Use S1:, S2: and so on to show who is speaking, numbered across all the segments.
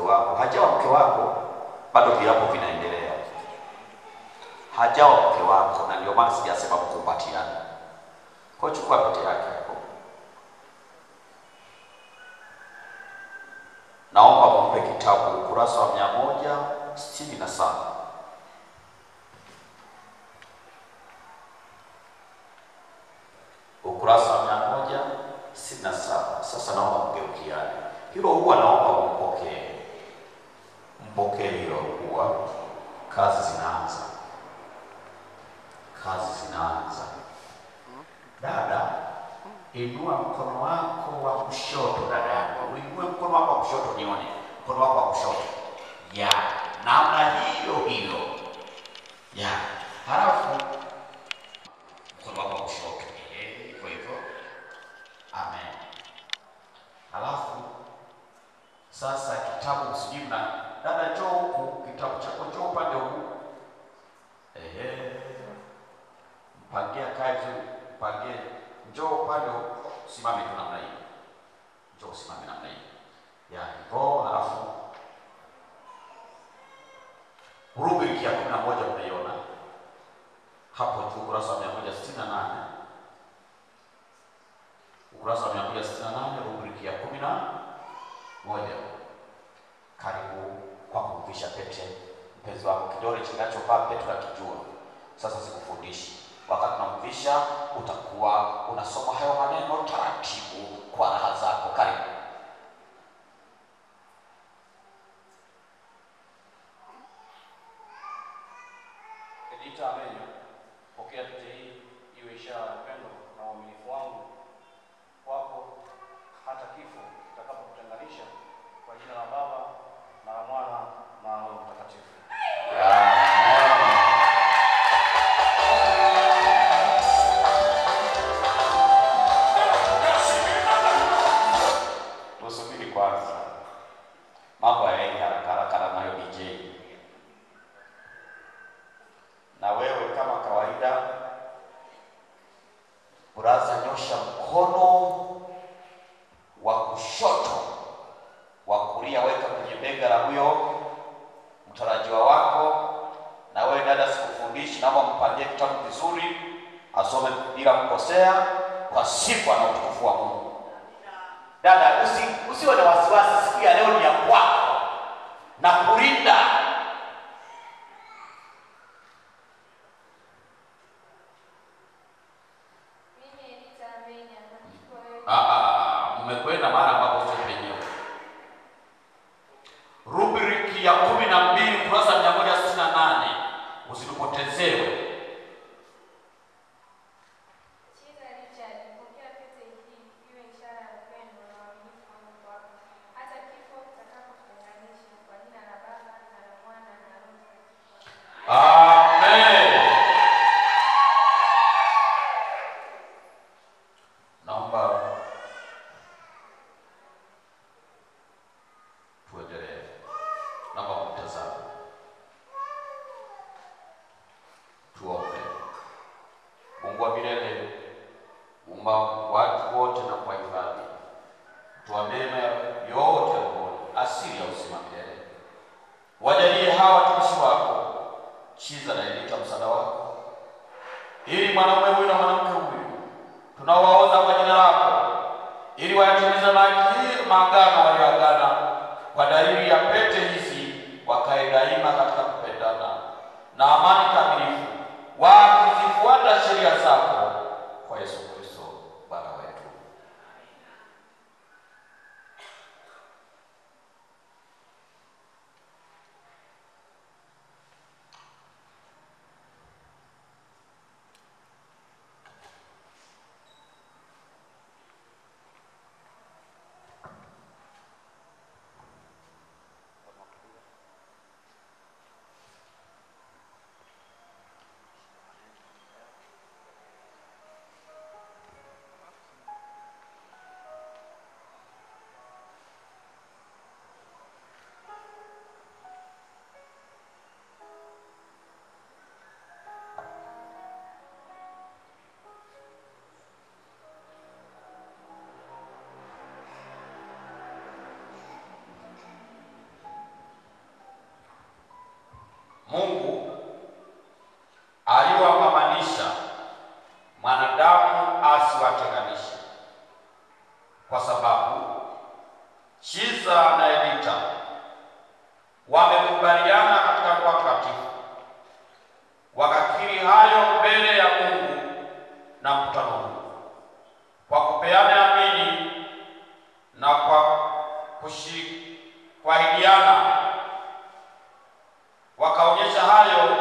S1: wako. Hajawa mke wako, bado viapo vinaendelea. Hajawa mke wako, na ndio maana sijasema mkumbatiane. Kwa chukua pete yake hapo. Naomba mumpe kitabu ukurasa wa 167. Ukurasa wa 167. Sasa naomba mgeukiane. Hilo huwa naomba mpokee. Mpokee hilo huwa. Kazi zinaanza. Kazi zinaanza. Dada, inua mkono wako wa kushoto dada. Uinue mkono wako wa kushoto nione. Mkono wako wa kushoto. Ya, namna hiyo hiyo. Ya, halafu mkono wako wa kushoto. Hivyo hivyo. Amen. Halafu sasa kitabu msijibu na dada njoo huku, kitabu chako njoo upande huu. Mpangie kae vizuri, mpangie. Njoo upande huu, simame tu namna hii. Njoo simame namna hii. Ya, hivyo halafu rubriki ya 11 unaiona hapo juu, ukurasa wa 168. Ukurasa wa 168, rubriki ya 11. Karibu kwa kumvisha pete mpenzi wako. Kidole kinachovaa pete unakijua. Sasa sikufundishi. Wakati unamvisha utakuwa unasoma hayo maneno taratibu kwa raha zako. Karibu.
S2: Edita Amenya, pokea pete hii iwe ishara ya upendo na uaminifu wangu kwako hata kifo kitakapokutenganisha, kwa jina la Baba na la Mwana na Roho Mtakatifu.
S1: Tusubiri kwanza. Mambo yaende haraka haraka na nayo DJ. Na wewe kama kawaida, buraza nyosha mkono wa kushoto, wa kulia weka kwenye bega la huyo mtarajiwa wako. Na wewe dada, sikufundishi, naomba mpangie kitabu vizuri, asome bila kukosea, kwa sifa na utukufu wa Mungu. Dada, usiwe na wasiwasi, siku ya leo ni ya kwako na kulinda. Mmekwenda mara ambapo sio penyewe. Rubriki ya 12 kurasa 168. Usitupotezewe. Amen. Naomba tuendelee. Naomba mtazame. Tuombe. Mungu wa milele, Muumba watu wote na kwa hifadhi, toa mema yote rohoni, asili ya uzima milele. Wajalie hawa watumishi wako Chiza na Edita msaada wako, ili mwanamume huyu na mwanamke huyu tunawaoza kwa jina lako, ili wayatimize maagano walioagana kwa dalili ya pete hizi, wakae daima katika kupendana na amani kamilifu, wakizifuata sheria zako, kwa Yesu Kristo Bwana wetu. Edita wamekubaliana katika ndoa takatifu, wakakiri hayo mbele ya Mungu na mkutano huu, kwa kupeana amini na kwa kuahidiana. Wakaonyesha hayo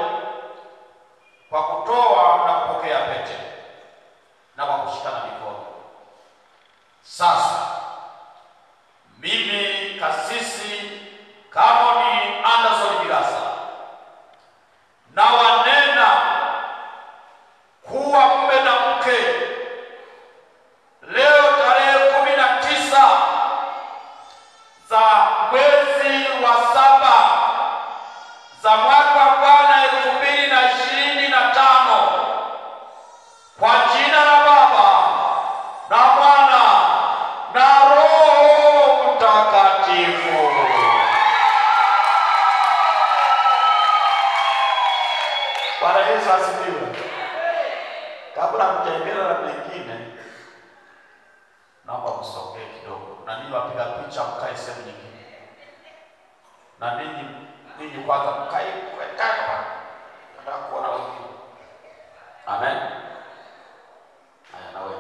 S1: kwa kutoa na kupokea pete na kwa kushikana mikono. Sasa mimi Kasisi Cameron Anderson Birasa na wanena kuwa mume na mke leo tarehe 19 za mwezi wa 7 za mwaka wa Bwana 2025 kwa jina la Baba na Mwana na Roho Mtakatifu. Bwana Yesu asifiwe. Kabla mtaendelea na mengine, naomba msogee kidogo, na ninyi wapiga picha mkae sehemu nyingine, na ninyi kwanza mkae hapa, nataka kuona wengine. Amen. Haya, na wewe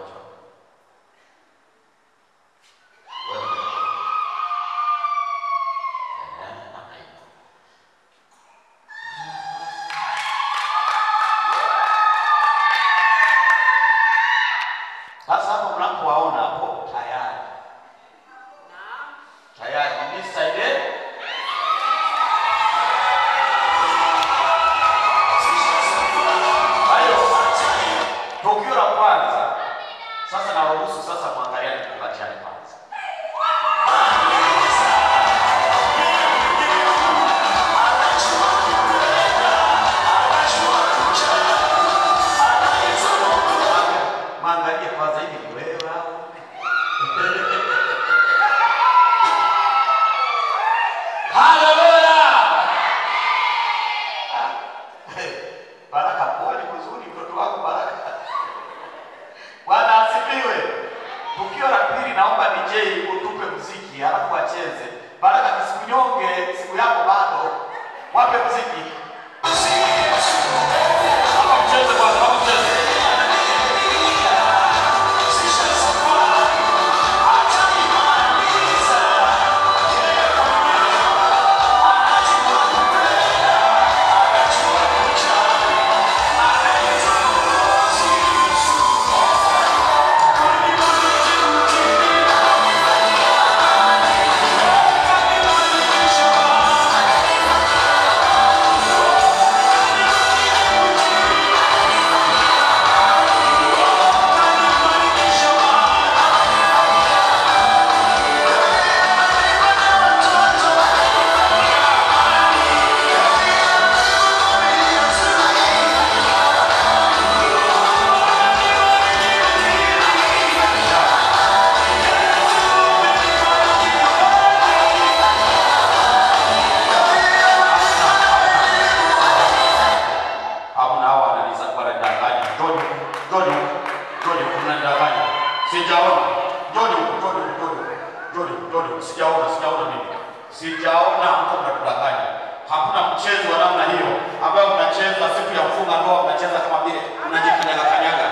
S1: sasa hapo mnapowaona hapo tayari. Tayari ni side. Hayo tukio la kwanza. Sasa nawaruhusu sasa muangalie tukatiane kwanza. Mangalie kwanza hivi ni wewe au? Haleluya! Baraka pole kuzuri mtoto wako Baraka. Bwana asifiwe. Tukio la pili, naomba DJ utupe muziki alafu acheze. Baraka kisikunyonge, siku yako bado. Wape muziki. Hapo mcheze kwanza, hapo mcheze. Sijaona mko mnatudanganya. Hakuna mchezo wa namna hiyo ambao mnacheza siku ya mfunga ndoa, mnacheza kama vile mnajikanyaga.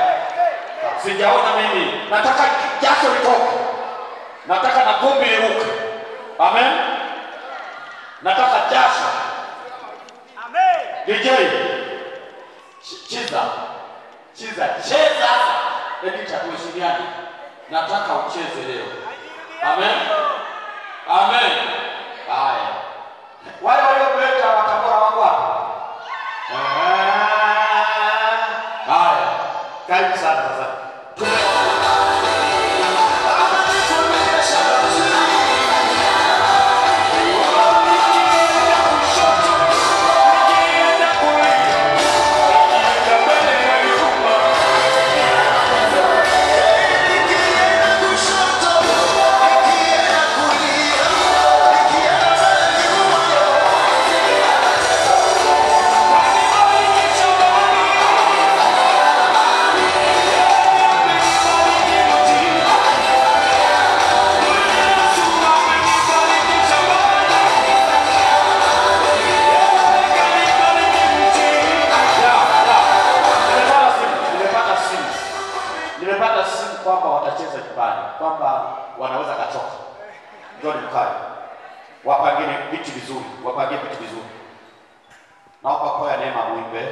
S1: Sijaona mimi. Nataka jasho litoke. Nataka na vumbi liruke. Amen. Nataka jasho. Amen. DJ. Cheza. Edita tuheshimiane. Nataka ucheze leo. Amen. Amen. Haya. Wale walioleta watabora wako hapa. Haya. Karibu sana sasa.
S3: Kushoto,
S1: kwamba watacheza nyumbani, kwamba wanaweza kachoka. Ndio mkae. Wapangine viti vizuri, wapangie viti vizuri. Naomba kwa neema muimbe,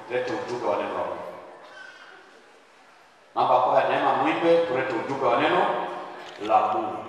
S1: tulete ujumbe wa neno la Mungu. Naomba kwa neema muimbe, tulete ujumbe wa neno la Mungu.